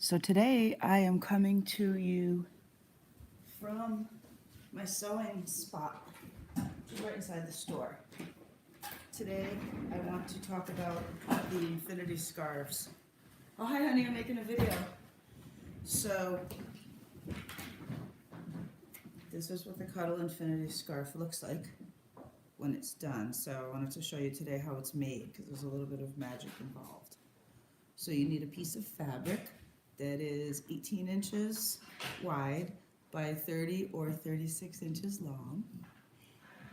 So today I am coming to you from my sewing spot, which is right inside the store. Today I want to talk about the infinity scarves. Oh hi honey, I'm making a video. So this is what the Cuddle infinity scarf looks like when it's done. So I wanted to show you today how it's made because there's a little bit of magic involved. So you need a piece of fabric that is 18 inches wide by 30 or 36 inches long,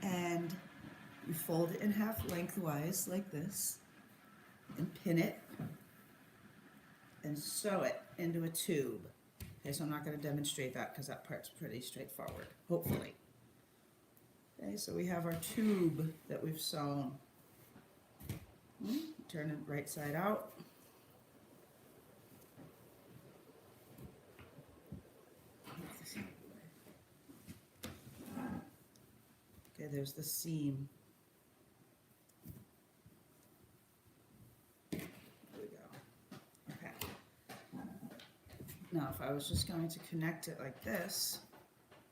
and you fold it in half lengthwise like this and pin it and sew it into a tube. Okay, so I'm not going to demonstrate that because that part's pretty straightforward, hopefully. Okay, so we have our tube that we've sewn. Turn it right side out. Okay, there's the seam. There we go. Okay. Now, if I was just going to connect it like this,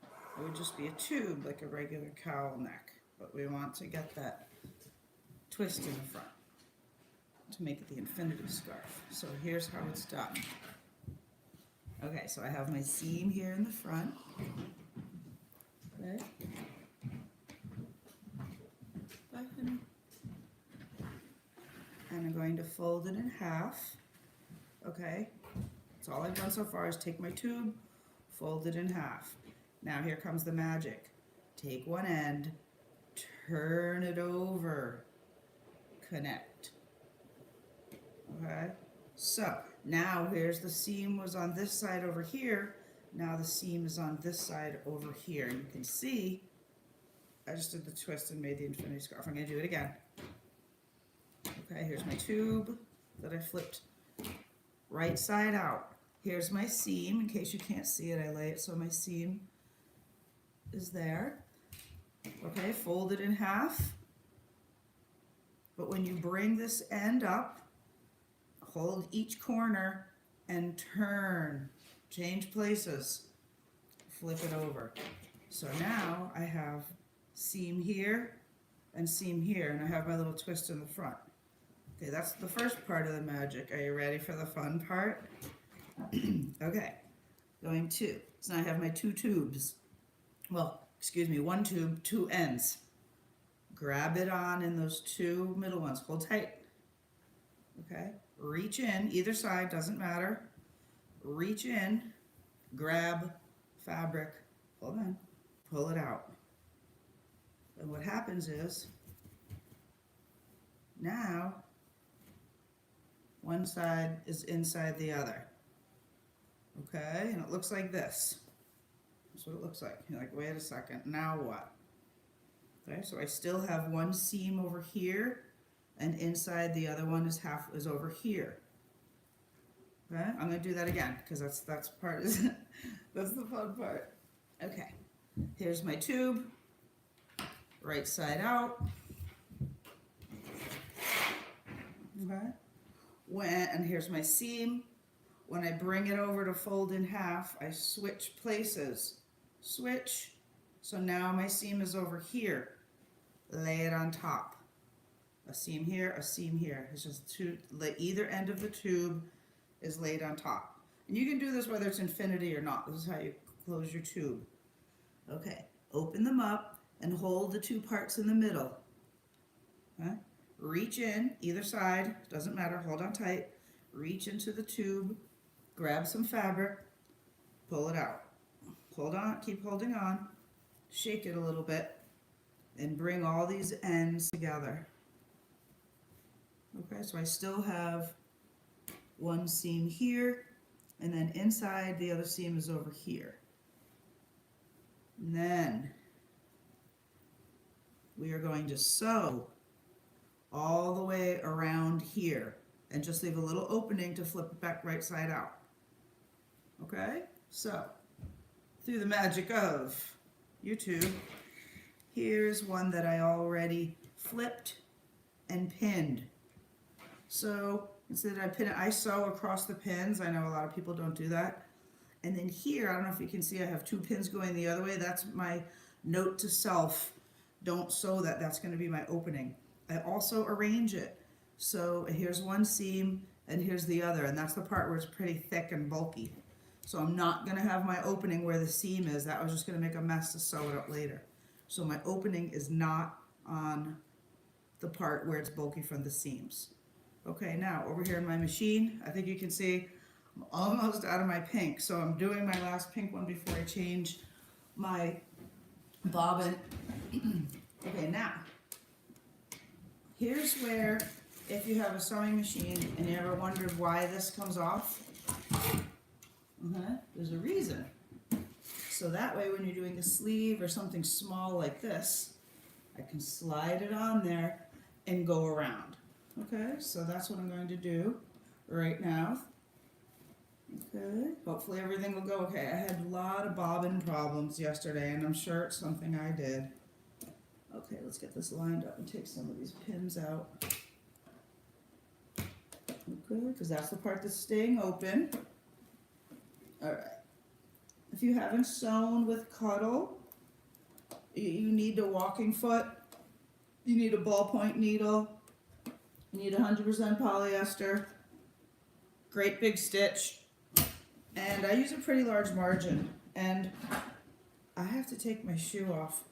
it would just be a tube, like a regular cowl neck. But we want to get that twist in the front to make it the infinity scarf. So here's how it's done. Okay, so I have my seam here in the front. Okay. And I'm going to fold it in half. Okay, that's all I've done so far is take my tube, fold it in half. Now here comes the magic. Take one end, turn it over, connect. Okay, so now here's the seam was on this side over here. Now the seam is on this side over here. You can see I just did the twist and made the infinity scarf. I'm going to do it again. Okay, here's my tube that I flipped right side out. Here's my seam. In case you can't see it, I lay it so my seam is there. Okay, fold it in half. But when you bring this end up, hold each corner and turn. Change places. Flip it over. So now I have seam here and seam here, and I have my little twist in the front. Okay, that's the first part of the magic. Are you ready for the fun part? Okay, going to. So now I have my two tubes. Well, excuse me, one tube, two ends. Grab it on in those two middle ones. Hold tight. Okay, reach in, either side, doesn't matter. Reach in, grab fabric, hold on, pull it out. And what happens is, now, one side is inside the other. Okay, and it looks like this. That's what it looks like. You're like, wait a second, now what? Okay, so I still have one seam over here, and inside the other one is over here. Okay, I'm gonna do that again because that's part that's the fun part. Okay, here's my tube, right side out. Okay, and here's my seam. When I bring it over to fold in half, I switch places. Switch. So now my seam is over here. Lay it on top. A seam here, a seam here. It's just either end of the tube is laid on top. And you can do this whether it's infinity or not. This is how you close your tube. Okay, open them up and hold the two parts in the middle. Okay? Reach in, either side, doesn't matter, hold on tight. Reach into the tube, grab some fabric, pull it out. Hold on, keep holding on, shake it a little bit, and bring all these ends together. Okay, so I still have one seam here, and then inside the other seam is over here. And then we are going to sew all the way around here and just leave a little opening to flip it back right side out. Okay, so through the magic of YouTube, here's one that I already flipped and pinned. So Instead I pin it, I sew across the pins. I know a lot of people don't do that. And then here, I don't know if you can see, I have 2 pins going the other way. That's my note to self. Don't sew that, that's gonna be my opening. I also arrange it. So here's one seam and here's the other, and that's the part where it's pretty thick and bulky. So I'm not gonna have my opening where the seam is. That was just gonna make a mess to sew it up later. So my opening is not on the part where it's bulky from the seams. Okay, now over here in my machine, I think you can see I'm almost out of my pink. So I'm doing my last pink one before I change my bobbin. Okay, now, here's where, if you have a sewing machine and you ever wondered why this comes off, there's a reason. So that way when you're doing a sleeve or something small like this, I can slide it on there and go around. Okay, so that's what I'm going to do right now. Okay, hopefully everything will go okay. I had a lot of bobbin problems yesterday, and I'm sure it's something I did. Okay, let's get this lined up and take some of these pins out. Okay, because that's the part that's staying open. Alright. If you haven't sewn with Cuddle, you need a walking foot, you need a ballpoint needle, you need 100% polyester, great big stitch, and I use a pretty large margin, and I have to take my shoe off,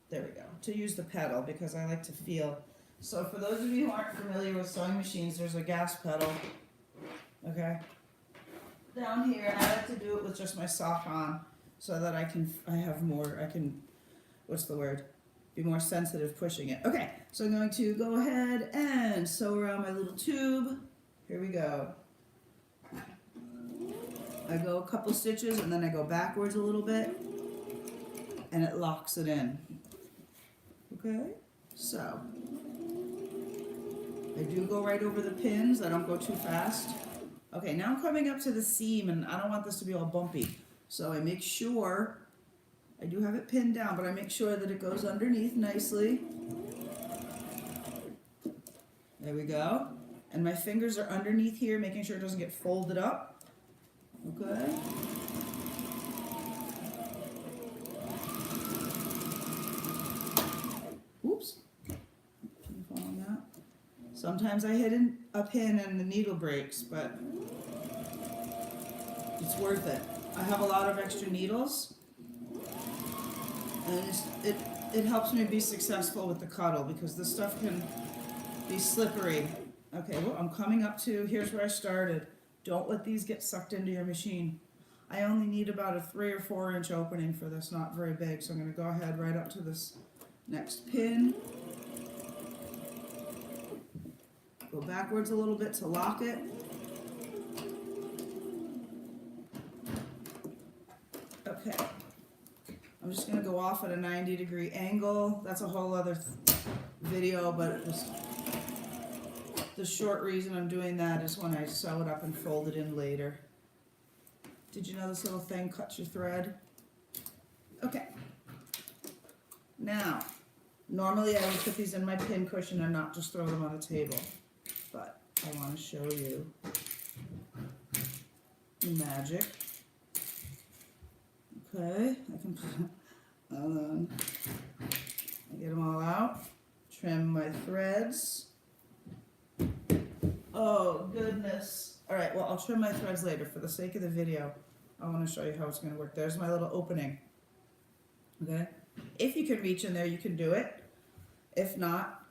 there we go, to use the pedal because I like to feel. So for those of you who aren't familiar with sewing machines, there's a gas pedal, okay, down here, and I like to do it with just my sock on so that I can what's the word? Be more sensitive pushing it. Okay, so I'm going to go ahead and sew around my little tube. Here we go. I go a couple stitches and then I go backwards a little bit and it locks it in. Okay, so I do go right over the pins. I don't go too fast. Okay, now I'm coming up to the seam and I don't want this to be all bumpy. So I make sure, I do have it pinned down, but I make sure that it goes underneath nicely. There we go. And my fingers are underneath here, making sure it doesn't get folded up. Okay. Oops. Following that. Sometimes I hit a pin and the needle breaks, but it's worth it. I have a lot of extra needles, and it helps me be successful with the Cuddle because this stuff can be slippery. Okay, well, I'm coming up to, here's where I started. Don't let these get sucked into your machine. I only need about a 3 or 4 inch opening for this, not very big, so I'm going to go ahead right up to this next pin. Go backwards a little bit to lock it. Okay. I'm just going to go off at a 90-degree angle. That's a whole other video, but it was the short reason I'm doing that is when I sew it up and fold it in later. Did you know this little thing cuts your thread? Okay. Now, normally I would put these in my pin cushion and not just throw them on the table, but I want to show you the magic. Okay, I can put, I get them all out, trim my threads. Oh goodness. Alright, well I'll trim my threads later. For the sake of the video, I want to show you how it's going to work. There's my little opening. Okay? If you can reach in there, you can do it. If not,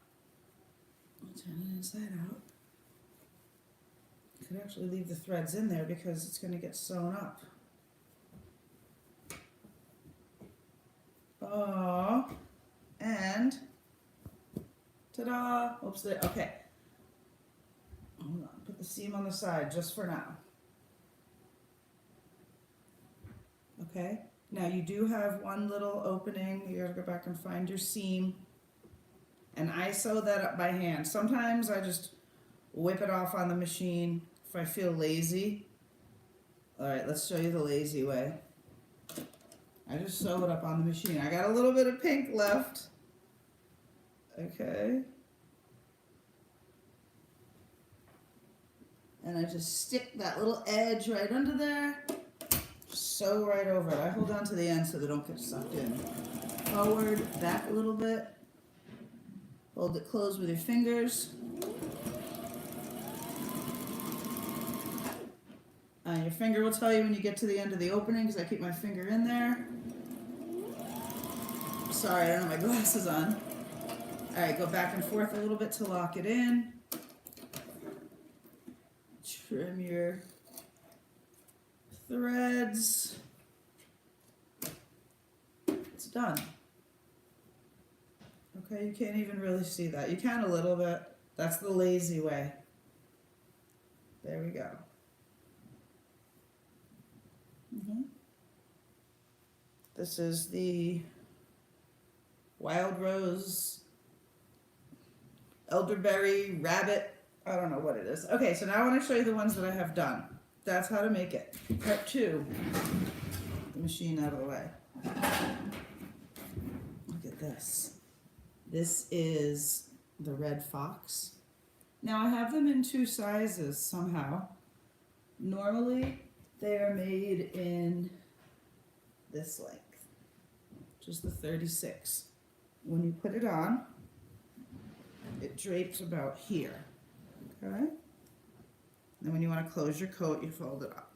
I'll turn it inside out. You could actually leave the threads in there because it's going to get sewn up. Oh, and ta-da! Oops, okay. Hold on, put the seam on the side just for now. Okay, now you do have one little opening. You gotta go back and find your seam. And I sew that up by hand. Sometimes I just whip it off on the machine if I feel lazy. Alright, let's show you the lazy way. I just sew it up on the machine. I got a little bit of pink left. Okay. And I just stick that little edge right under there. Sew right over it. I hold on to the end so they don't get sucked in. Forward, back a little bit. Hold it closed with your fingers. Your finger will tell you when you get to the end of the opening because I keep my finger in there. Sorry, I don't have my glasses on. Alright, go back and forth a little bit to lock it in. Trim your threads. It's done. Okay, you can't even really see that. You can a little bit. That's the lazy way. There we go. This is the wild rose, elderberry, rabbit. I don't know what it is. Okay, so now I want to show you the ones that I have done. That's how to make it. Part 2. The machine out of the way. Look at this. This is the red fox. Now I have them in 2 sizes somehow. Normally they are made in this length, which is the 36. When you put it on, it drapes about here. Okay? Then when you want to close your coat, you fold it up.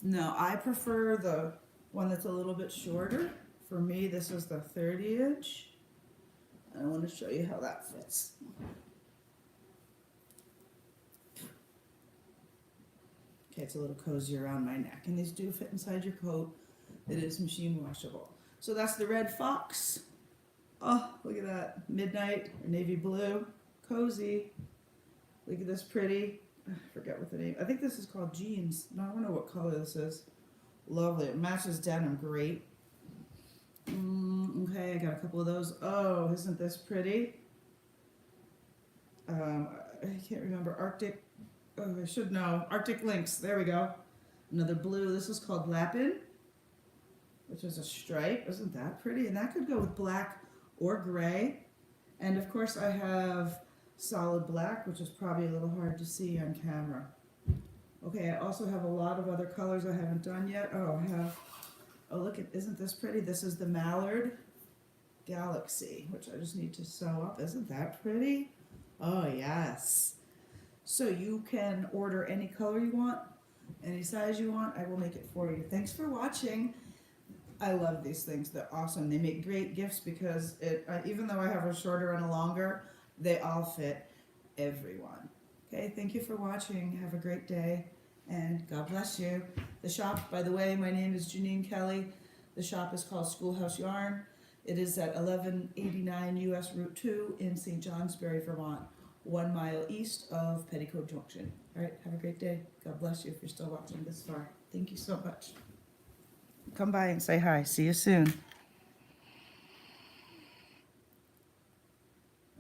Now, I prefer the one that's a little bit shorter. For me, this is the 30-inch. I want to show you how that fits. Okay, it's a little cozy around my neck, and these do fit inside your coat. It is machine washable. So that's the red fox. Oh, look at that. Midnight or navy blue. Cozy. Look at this pretty. I forget what the name. I think this is called jeans. No, I don't know what color this is. Lovely. It matches denim great. Okay, I got a couple of those. Oh, isn't this pretty? I can't remember. Arctic. Oh, I should know. Arctic Lynx. There we go. Another blue. This is called Lapin, which is a stripe. Isn't that pretty? And that could go with black or gray. And of course I have solid black, which is probably a little hard to see on camera. Okay, I also have a lot of other colors I haven't done yet. Oh, I have, oh look, isn't this pretty? This is the Mallard Galaxy, which I just need to sew up. Isn't that pretty? Oh yes. So you can order any color you want, any size you want. I will make it for you. Thanks for watching. I love these things. They're awesome. They make great gifts because even though I have a shorter and a longer, they all fit everyone. Okay, thank you for watching. Have a great day, and God bless you. The shop, by the way, my name is Janine Kelly. The shop is called Schoolhouse Yarn. It is at 1189 US Route 2 in St. Johnsbury, Vermont, 1 mile east of Petticoat Junction. All right, have a great day. God bless you if you're still watching this far. Thank you so much. Come by and say hi. See you soon.